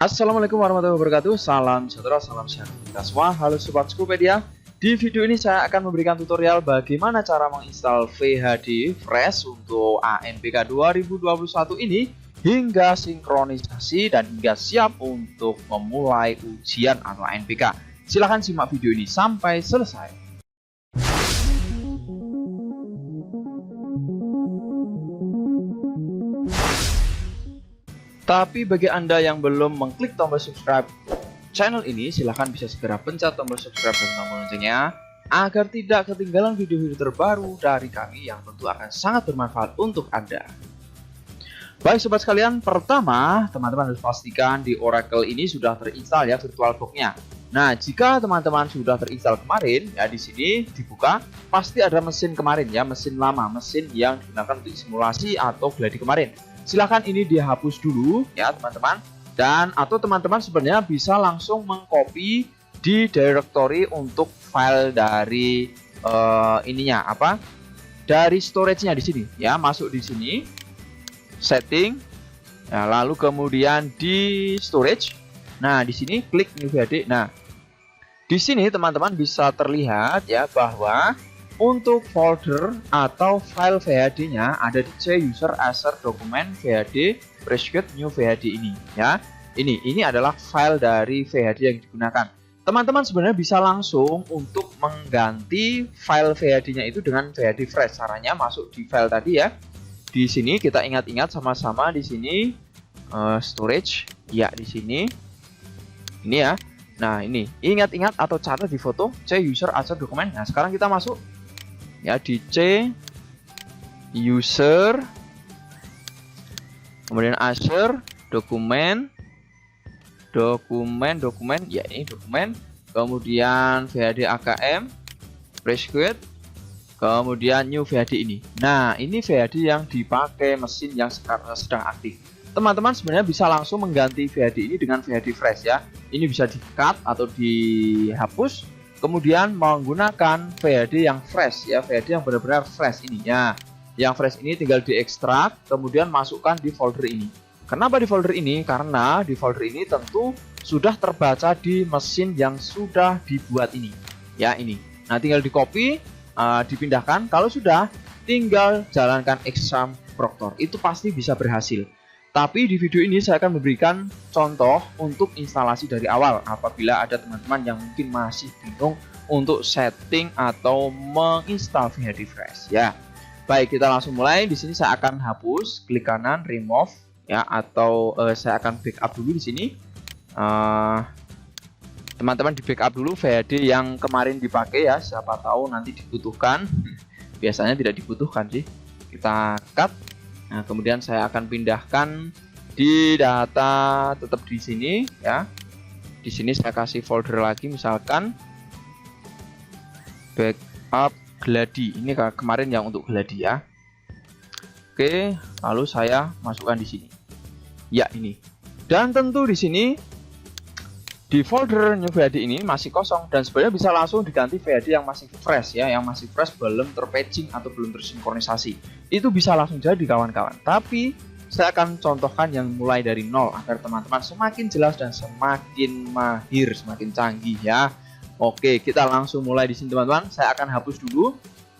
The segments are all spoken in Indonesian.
Assalamualaikum warahmatullahi wabarakatuh. Salam sejahtera, salam sehat untuk kita semua. Halo Sobat Skupedia. Di video ini saya akan memberikan tutorial bagaimana cara menginstal VHD Fresh untuk ANPK 2021 ini hingga sinkronisasi dan hingga siap untuk memulai ujian atau ANPK. Silahkan simak video ini sampai selesai. Tapi bagi Anda yang belum mengklik tombol subscribe channel ini, silahkan bisa segera pencet tombol subscribe dan tombol loncengnya agar tidak ketinggalan video-video terbaru dari kami yang tentu akan sangat bermanfaat untuk Anda. Baik sobat sekalian, pertama teman-teman harus pastikan di Oracle ini sudah terinstall ya VirtualBox-nya. Nah, jika teman-teman sudah terinstall kemarin ya, di sini dibuka pasti ada mesin kemarin ya, mesin lama, mesin yang digunakan untuk simulasi atau gladi kemarin. Silahkan ini dihapus dulu ya teman-teman, dan atau teman-teman sebenarnya bisa langsung mengcopy di directory untuk file dari dari storage-nya di sini ya. Masuk di sini setting ya, lalu kemudian di storage. Nah, di sini klik new VHD. Nah, di sini teman-teman bisa terlihat ya bahwa untuk folder atau file VHD-nya ada di C user Acer dokumen VHD Prescott new VHD ini ya. Ini adalah file dari VHD yang digunakan. Teman-teman sebenarnya bisa langsung untuk mengganti file VHD-nya itu dengan VHD Fresh. Caranya masuk di file tadi ya. Di sini kita ingat-ingat sama-sama, di sini storage ya, di sini ini ya. Nah, ini ingat-ingat atau catat di foto C user Acer dokumen. Nah, sekarang kita masuk ya di C user, kemudian Acer dokumen ya, ini dokumen, kemudian VHD AKM Prescott, kemudian new VHD ini. Nah, ini VHD yang dipakai mesin yang sekarang sedang aktif. Teman-teman sebenarnya bisa langsung mengganti VHD ini dengan VHD Fresh ya. Ini bisa di cut atau dihapus, kemudian menggunakan VHD yang fresh ya, VHD yang benar-benar fresh ini ya. Yang fresh ini tinggal diekstrak, kemudian masukkan di folder ini. Kenapa di folder ini? Karena di folder ini tentu sudah terbaca di mesin yang sudah dibuat ini ya, ini. Nah, tinggal di copy, dipindahkan. Kalau sudah, tinggal jalankan exam proctor, itu pasti bisa berhasil. Tapi di video ini saya akan memberikan contoh untuk instalasi dari awal apabila ada teman-teman yang mungkin masih bingung untuk setting atau menginstal VHD Fresh ya. Baik, kita langsung mulai. Di sini saya akan hapus, klik kanan remove ya, atau saya akan backup dulu di sini. Teman-teman di backup dulu VHD yang kemarin dipakai ya, siapa tahu nanti dibutuhkan. Biasanya tidak dibutuhkan sih. Kita cut. Nah, kemudian saya akan pindahkan di data tetap di sini ya. Di sini saya kasih folder lagi, misalkan backup gladi. Ini kemarin yang untuk gladi ya. Oke, lalu saya masukkan di sini. Ya, ini. Dan tentu di sini di folder new VHD ini masih kosong dan sebenarnya bisa langsung diganti VHD yang masih fresh ya, yang masih fresh, belum terpatching atau belum tersinkronisasi. Itu bisa langsung jadi kawan-kawan. Tapi saya akan contohkan yang mulai dari nol agar teman-teman semakin jelas dan semakin mahir, semakin canggih ya. Oke, kita langsung mulai di sini teman-teman. Saya akan hapus dulu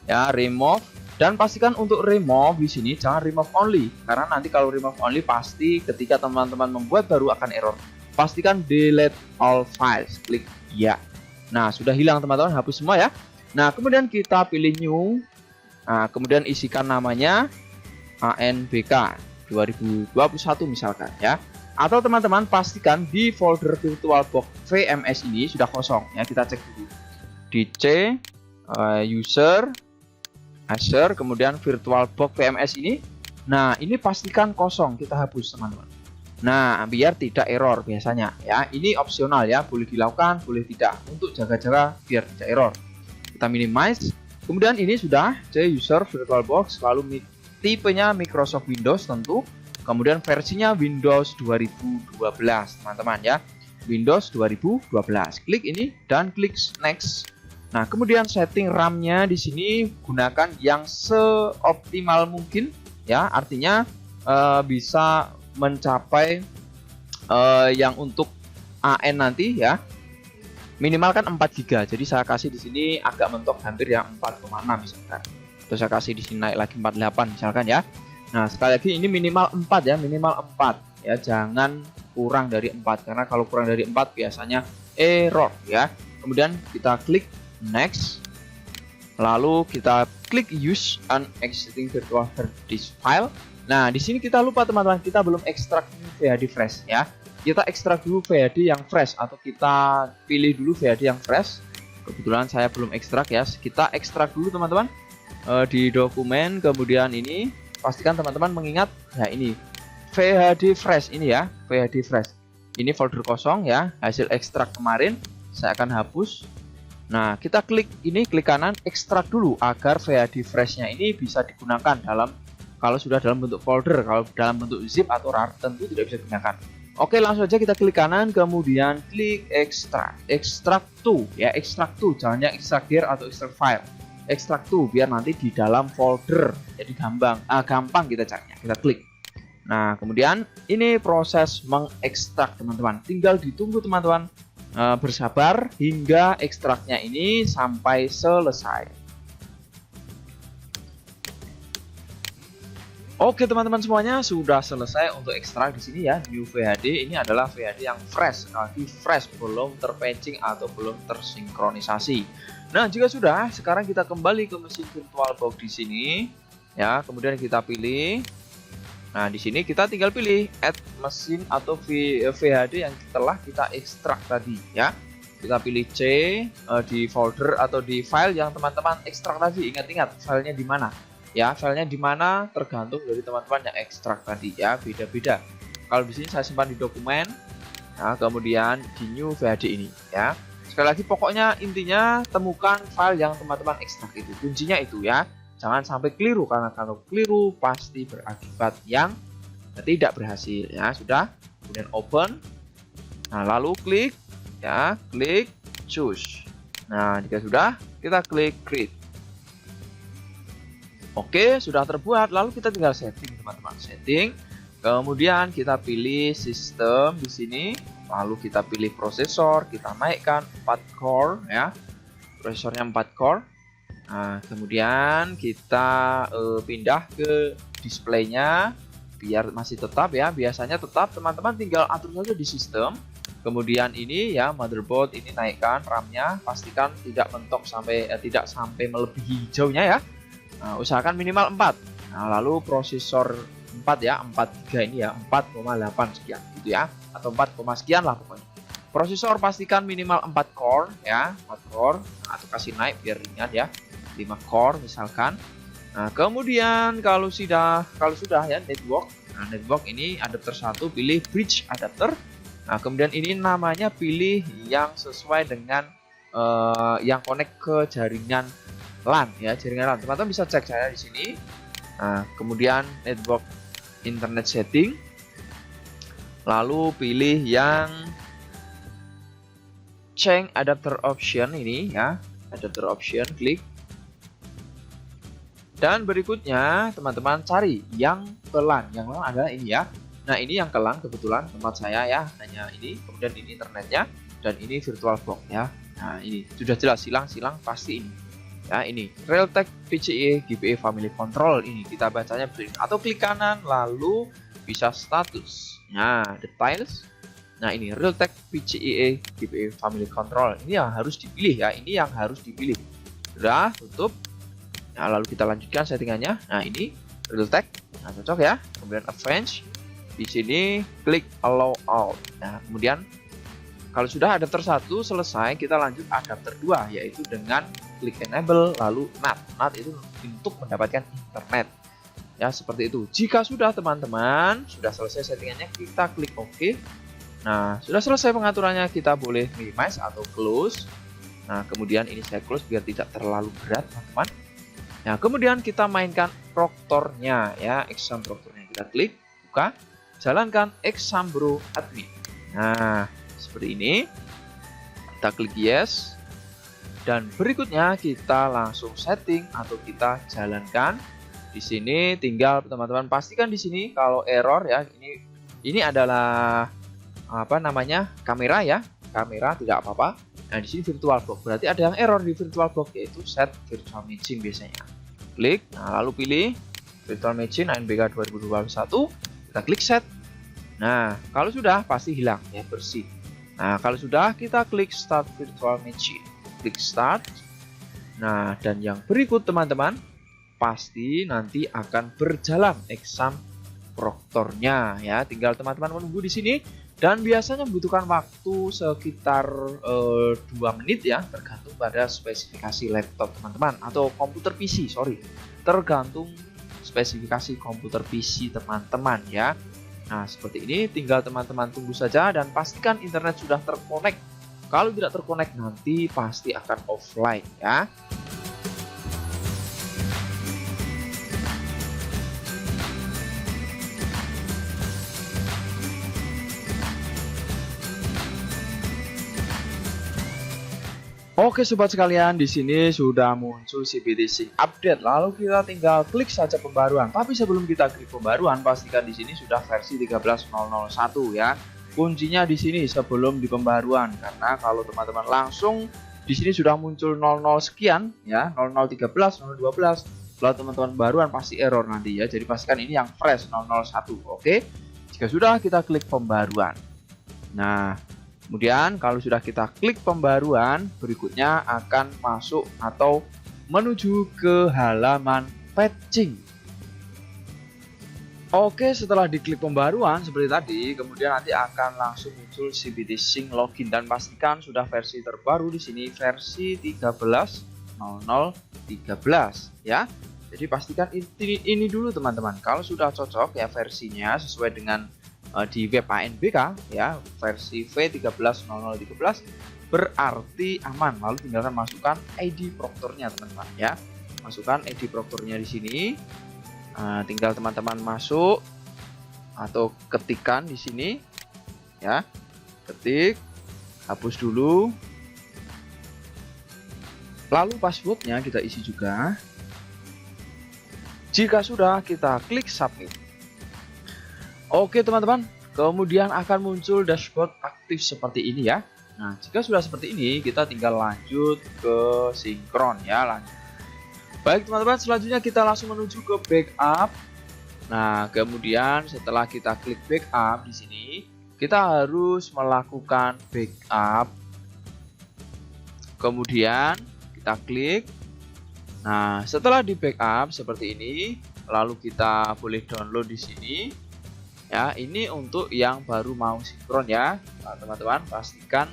ya, remove, dan pastikan untuk remove di sini jangan remove only, karena nanti kalau remove only pasti ketika teman-teman membuat baru akan error. Pastikan delete all files, klik ya. Nah, sudah hilang teman-teman, hapus semua ya. Nah, kemudian kita pilih new. Nah, kemudian isikan namanya ANPK 2021 misalkan ya. Atau teman-teman pastikan di folder VirtualBox VMS ini sudah kosong ya. Kita cek dulu di C user Acer, kemudian VirtualBox VMS ini. Nah, ini pastikan kosong, kita hapus teman-teman. Nah, biar tidak error biasanya ya. Ini opsional ya, boleh dilakukan, boleh tidak, untuk jaga-jaga biar tidak error. Kita minimize. Kemudian ini sudah C user VirtualBox, lalu tipenya Microsoft Windows tentu. Kemudian versinya Windows 2012 teman-teman ya. Windows 2012. Klik ini dan klik next. Nah, kemudian setting RAM-nya di sini gunakan yang seoptimal mungkin ya. Artinya bisa mencapai yang untuk AN nanti ya minimal kan 4 GB. Jadi saya kasih di sini agak mentok hampir yang 4,6 misalkan. Terus saya kasih di sini naik lagi 48 misalkan ya. Nah, sekali lagi ini minimal 4 ya, minimal 4 ya, jangan kurang dari 4 karena kalau kurang dari 4 biasanya error ya. Kemudian kita klik next. Lalu kita klik use an existing virtual hard disk file. Nah, di sini kita lupa teman-teman, kita belum ekstrak VHD fresh ya. Kita ekstrak dulu VHD yang fresh atau kita pilih dulu VHD yang fresh. Kebetulan saya belum ekstrak ya. Kita ekstrak dulu teman-teman di dokumen. Kemudian ini pastikan teman-teman mengingat ya ini VHD fresh ini ya, VHD fresh. Ini folder kosong ya, hasil ekstrak kemarin. Saya akan hapus. Nah, kita klik ini, klik kanan, ekstrak dulu agar VHD fresh-nya ini bisa digunakan dalam kalau sudah dalam bentuk folder. Kalau dalam bentuk zip atau RAR tentu tidak bisa digunakan. Oke, langsung aja kita klik kanan, kemudian klik ekstrak, ekstrak to ya, ekstrak to, jangan yang ekstrak dir atau ekstrak file, ekstrak to biar nanti di dalam folder, jadi gampang kita carinya. Kita klik. Nah, kemudian ini proses mengekstrak teman-teman, tinggal ditunggu teman-teman. Bersabar hingga ekstraknya ini sampai selesai. Oke teman-teman semuanya, sudah selesai untuk ekstrak di sini ya. New VHD ini adalah VHD yang fresh, lagi fresh, belum terpatching atau belum tersinkronisasi. Nah, jika sudah, sekarang kita kembali ke mesin VirtualBox di sini ya. Kemudian kita pilih. Nah, di sini kita tinggal pilih add mesin atau VHD yang telah kita ekstrak tadi ya. Kita pilih C di folder atau di file yang teman-teman ekstrak tadi. Ingat-ingat filenya di mana ya, filenya di mana tergantung dari teman-teman yang ekstrak tadi ya, beda-beda. Kalau di sini saya simpan di dokumen. Nah, kemudian di new VHD ini ya. Sekali lagi pokoknya intinya temukan file yang teman-teman ekstrak itu. Kuncinya itu ya. Jangan sampai keliru, karena kalau keliru pasti berakibat yang tidak berhasil ya. Sudah, kemudian open. Nah, lalu klik ya, klik choose. Nah, jika sudah, kita klik create. Oke, sudah terbuat. Lalu kita tinggal setting teman-teman, setting. Kemudian kita pilih sistem di sini. Lalu kita pilih prosesor, kita naikkan 4 core ya. Prosesornya 4 core. Nah, kemudian kita pindah ke displaynya biar masih tetap ya. Biasanya tetap, teman-teman tinggal atur saja di sistem. Kemudian ini ya, motherboard ini naikkan RAM-nya, pastikan tidak mentok sampai tidak sampai melebihi hijaunya ya. Nah, usahakan minimal 4. Nah, lalu prosesor 4 ya, 4 ini ya, 4,8 sekian gitu ya, atau 4, sekian lah pokoknya. Prosesor pastikan minimal 4 core ya, 4 core, atau kasih naik biar ringan ya. 5 core misalkan. Nah, kemudian kalau sudah ya network. Nah, network ini adapter 1 pilih bridge adapter. Nah, kemudian ini namanya pilih yang sesuai dengan yang connect ke jaringan LAN ya, jaringan LAN. Teman-teman bisa cek saya di sini. Nah, kemudian network internet setting. Lalu pilih yang change adapter option ini ya, adapter option, klik. Dan berikutnya teman-teman cari yang ke LAN. Yang LAN adalah ini ya. Nah, ini yang ke LAN kebetulan tempat saya ya, hanya ini. Kemudian ini internetnya dan ini VirtualBox ya. Nah, ini sudah jelas silang pasti ini. Ya, ini Realtek PCIe GPA Family Control, ini kita bacanya begini. Atau klik kanan lalu bisa status. Nah, details. Nah, ini Realtek PCIe GPA Family Control. Ini yang harus dipilih ya, ini yang harus dipilih. Sudah, tutup. Nah, lalu kita lanjutkan settingannya. Nah, ini Realtek. Nah, cocok ya. Kemudian advance. Di sini klik allow all. Nah, kemudian kalau sudah adapter 1 selesai, kita lanjut adapter 2 yaitu dengan klik enable lalu NAT. NAT itu untuk mendapatkan internet. Ya, seperti itu. Jika sudah teman-teman, sudah selesai settingannya, kita klik OK. Nah, sudah selesai pengaturannya, kita boleh minimize atau close. Nah, kemudian ini saya close biar tidak terlalu berat, teman-teman. Nah, kemudian kita mainkan proctornya ya, exam proctornya. Kita klik, buka, jalankan Exambro admin. Nah, seperti ini. Kita klik yes. Dan berikutnya kita langsung setting atau kita jalankan. Di sini tinggal teman-teman pastikan di sini kalau error ya, ini adalah apa namanya, kamera ya. Kamera tidak apa-apa. Nah, di sini VirtualBox. Berarti ada yang error di VirtualBox, yaitu set virtual machine biasanya. Klik, nah lalu pilih virtual machine ANBK 2021. Kita klik set. Nah, kalau sudah pasti hilang ya, bersih. Nah, kalau sudah kita klik start virtual machine. Klik start. Nah, dan yang berikut teman-teman, pasti nanti akan berjalan exam proktornya ya. Tinggal teman-teman menunggu di sini dan biasanya membutuhkan waktu sekitar 2 menit ya, tergantung pada spesifikasi laptop teman-teman atau komputer PC, sorry. Tergantung spesifikasi komputer PC teman-teman ya. Nah, seperti ini tinggal teman-teman tunggu saja dan pastikan internet sudah terkonek. Kalau tidak terkonek nanti pasti akan offline ya. Oke sobat sekalian, di sini sudah muncul CBT Sync update. Lalu kita tinggal klik saja pembaruan. Tapi sebelum kita klik pembaruan, pastikan di sini sudah versi 13.001 ya. Kuncinya di sini sebelum di pembaruan, karena kalau teman-teman langsung di sini sudah muncul 00 sekian ya, 0013, 0012. Kalau teman-teman baruan pasti error nanti ya. Jadi pastikan ini yang fresh 001. Oke. Jika sudah, kita klik pembaruan. Nah, kemudian kalau sudah kita klik pembaruan, berikutnya akan masuk atau menuju ke halaman patching. Oke, setelah diklik pembaruan seperti tadi, kemudian nanti akan langsung muncul CBT Sync login dan pastikan sudah versi terbaru di sini versi 13.0013 ya. Jadi pastikan ini dulu teman-teman. Kalau sudah cocok ya versinya sesuai dengan di web ANBK ya, versi V13.0013 berarti aman. Lalu tinggalkan masukkan ID proktornya teman-teman ya. Masukkan ID proktornya di sini. Tinggal teman-teman masuk atau ketikkan di sini ya. Ketik, hapus dulu. Lalu passwordnya kita isi juga. Jika sudah, kita klik submit. Oke teman-teman, kemudian akan muncul dashboard aktif seperti ini ya. Nah, jika sudah seperti ini, kita tinggal lanjut ke sinkron ya. Lanjut. Baik teman-teman, selanjutnya kita langsung menuju ke backup. Nah, kemudian setelah kita klik backup di sini, kita harus melakukan backup. Kemudian kita klik. Nah, setelah di backup seperti ini, lalu kita boleh download di sini. Ya, ini untuk yang baru mau sinkron ya. Nah, teman-teman pastikan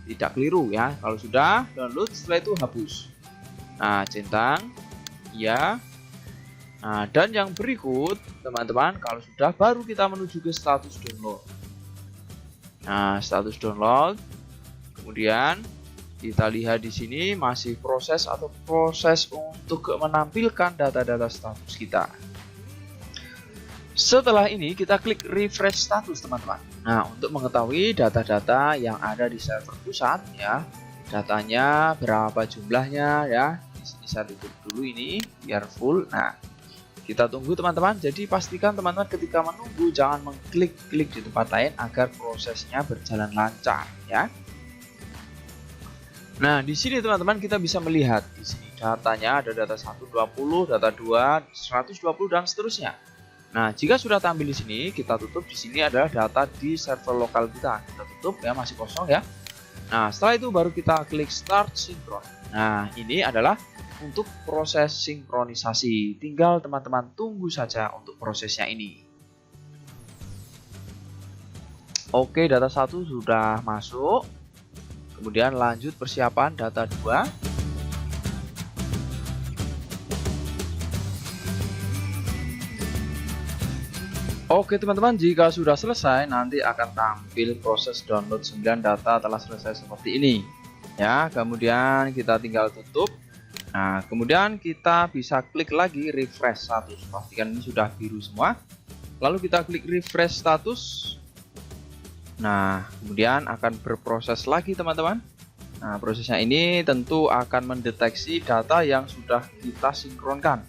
tidak keliru ya. Kalau sudah download, setelah itu hapus. Nah, centang ya. Nah, dan yang berikut teman-teman, kalau sudah baru kita menuju ke status download. Nah, status download. Kemudian kita lihat di sini masih proses untuk menampilkan data-data status kita. Setelah ini kita klik refresh status teman-teman. Nah, untuk mengetahui data-data yang ada di server pusat ya, datanya berapa jumlahnya ya. Di sini saya tutup dulu ini biar full. Nah, kita tunggu teman-teman. Jadi pastikan teman-teman ketika menunggu jangan mengklik-klik di tempat lain agar prosesnya berjalan lancar ya. Nah, di sini teman-teman kita bisa melihat di sini datanya ada data 120, data 2, 120 dan seterusnya. Nah, jika sudah tampil di sini, kita tutup. Di sini adalah data di server lokal kita. Kita tutup ya, masih kosong ya. Nah, setelah itu baru kita klik start sinkron. Nah, ini adalah untuk proses sinkronisasi. Tinggal teman-teman tunggu saja untuk prosesnya ini. Oke, data 1 sudah masuk. Kemudian lanjut persiapan data 2. Oke teman-teman, jika sudah selesai nanti akan tampil proses download 9 data telah selesai seperti ini. Ya, kemudian kita tinggal tutup. Nah, kemudian kita bisa klik lagi refresh status. Pastikan ini sudah biru semua. Lalu kita klik refresh status. Nah, kemudian akan berproses lagi teman-teman. Nah, prosesnya ini tentu akan mendeteksi data yang sudah kita sinkronkan.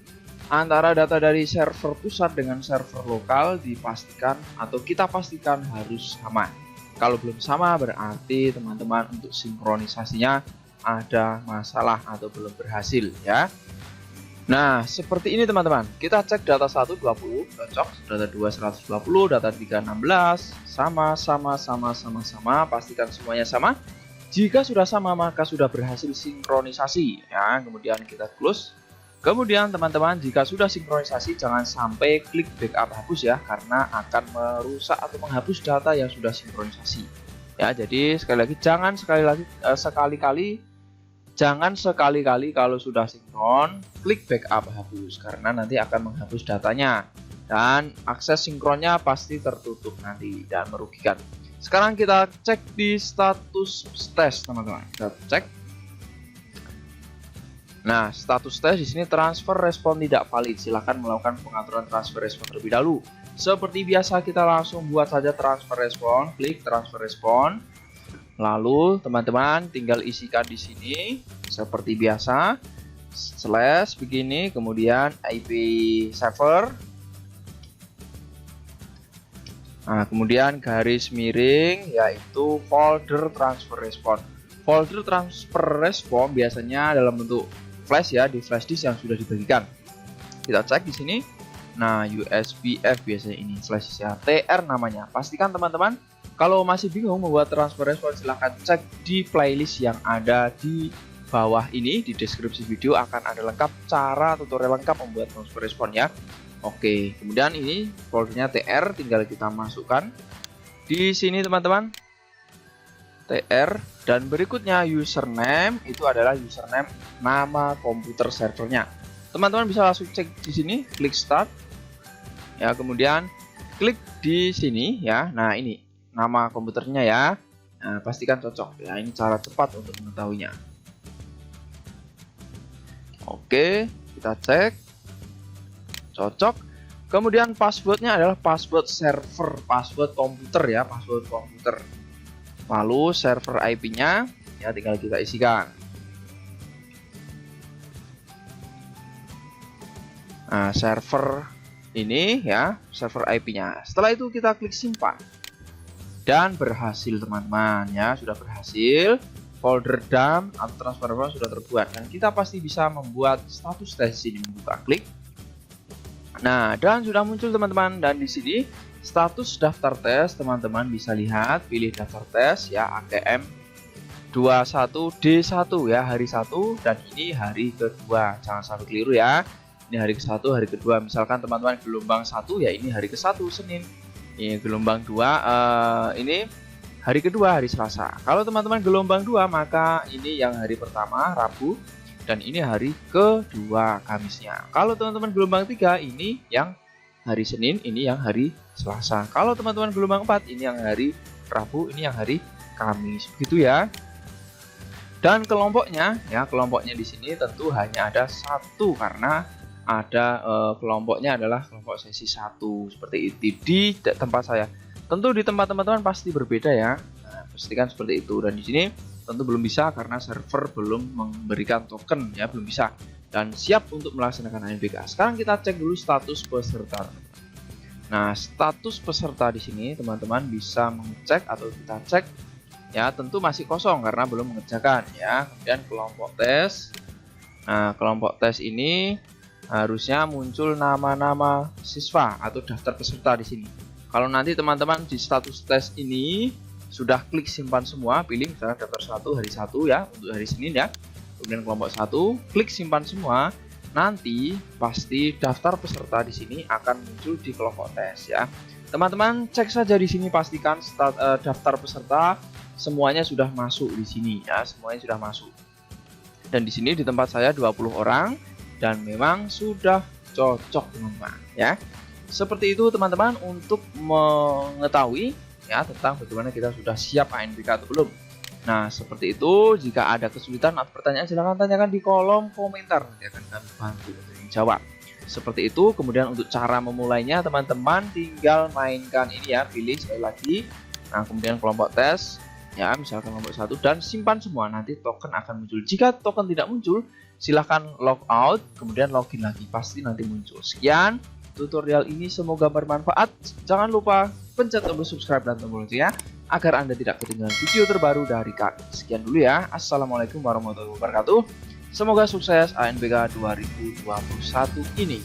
Antara data dari server pusat dengan server lokal dipastikan atau kita pastikan harus sama. Kalau belum sama berarti teman-teman untuk sinkronisasinya ada masalah atau belum berhasil ya. Nah, seperti ini teman-teman. Kita cek data 1 20 cocok, data 2 120, data 3 16 sama, pastikan semuanya sama. Jika sudah sama maka sudah berhasil sinkronisasi ya. Kemudian kita close. Kemudian teman-teman, jika sudah sinkronisasi jangan sampai klik backup hapus ya, karena akan merusak atau menghapus data yang sudah sinkronisasi. Ya, jadi sekali lagi jangan sekali-kali kalau sudah sinkron klik backup hapus, karena nanti akan menghapus datanya dan akses sinkronnya pasti tertutup nanti dan merugikan. Sekarang kita cek di status tes teman-teman. Kita cek. Nah, status tes di sini transfer respon tidak valid. Silahkan melakukan pengaturan transfer respon terlebih dahulu. Seperti biasa kita langsung buat saja transfer respon, klik transfer respon. Lalu teman-teman tinggal isikan di sini seperti biasa slash begini, kemudian IP server. Nah, kemudian garis miring yaitu folder transfer respon. Folder transfer respon biasanya dalam bentuk flash ya, di flash disk yang sudah dibagikan. Kita cek di sini. Nah, USBF biasanya ini flash disk ya, TR namanya. Pastikan teman-teman kalau masih bingung membuat transfer respon, silahkan cek di playlist yang ada di bawah ini. Di deskripsi video akan ada lengkap cara tutorial lengkap membuat transfer respon ya. Oke, kemudian ini foldernya TR, tinggal kita masukkan di sini teman-teman. TR, dan berikutnya username itu adalah username nama komputer servernya. Teman-teman bisa langsung cek di sini, klik start. Ya, kemudian klik di sini ya. Nah, ini nama komputernya ya. Nah, pastikan cocok ya, ini cara cepat untuk mengetahuinya. Oke, kita cek cocok. Kemudian passwordnya adalah password server, password komputer ya, password komputer. Lalu server IP-nya ya tinggal kita isikan. Nah, server ini ya, server IP-nya. Setelah itu kita klik simpan. Dan berhasil teman-teman ya, sudah berhasil. Folder dump atau transfer respon sudah terbuat dan kita pasti bisa membuat status tes ini. Membuka klik. Nah, dan sudah muncul teman-teman, dan di sini status daftar tes teman-teman bisa lihat, pilih daftar tes ya, AKM 21D1 ya, hari 1 dan ini hari kedua. Jangan sampai keliru ya. Ini hari ke-1, hari kedua. Misalkan teman-teman gelombang 1 ya, ini hari ke-1 Senin. Ini gelombang 2 ini hari kedua, hari Selasa. Kalau teman-teman gelombang 2 maka ini yang hari pertama Rabu dan ini hari kedua Kamisnya. Kalau teman-teman gelombang 3 ini yang hari Senin, ini yang hari Selasa. Kalau teman-teman gelombang 4 ini yang hari Rabu, ini yang hari Kamis. Begitu ya. Dan kelompoknya ya, kelompoknya di sini tentu hanya ada satu karena ada kelompoknya adalah kelompok sesi 1 seperti itu di tempat saya. Tentu di tempat teman-teman pasti berbeda ya. Nah, pastikan seperti itu. Dan di sini tentu belum bisa karena server belum memberikan token ya, belum bisa dan siap untuk melaksanakan ANBK. Sekarang kita cek dulu status peserta. Nah, status peserta di sini teman-teman bisa mengecek atau kita cek ya, tentu masih kosong karena belum mengerjakan ya. Kemudian kelompok tes. Nah, kelompok tes ini harusnya muncul nama-nama siswa atau daftar peserta di sini. Kalau nanti teman-teman di status tes ini sudah klik simpan semua, pilih misalnya daftar 1 hari 1 ya, untuk hari Senin ya. Kemudian kelompok 1, klik simpan semua. Nanti pasti daftar peserta di sini akan muncul di kelompok tes ya. Teman-teman cek saja di sini, pastikan daftar peserta semuanya sudah masuk di sini ya, semuanya sudah masuk. Dan di sini di tempat saya 20 orang dan memang sudah cocok teman-teman ya. Seperti itu teman-teman untuk mengetahui ya tentang bagaimana kita sudah siap ANBK atau belum. Nah, seperti itu. Jika ada kesulitan atau pertanyaan silahkan tanyakan di kolom komentar, nanti akan kami bantu untuk menjawab. Seperti itu. Kemudian untuk cara memulainya teman-teman tinggal mainkan ini ya, pilih sekali lagi. Nah, kemudian kelompok tes ya, misalkan kelompok 1 dan simpan semua, nanti token akan muncul. Jika token tidak muncul silahkan log out kemudian login lagi, pasti nanti muncul. Sekian tutorial ini, semoga bermanfaat. Jangan lupa pencet tombol subscribe dan tombol lonceng ya, agar Anda tidak ketinggalan video terbaru dari kami. Sekian dulu ya. Assalamualaikum warahmatullahi wabarakatuh. Semoga sukses ANBK 2021 ini.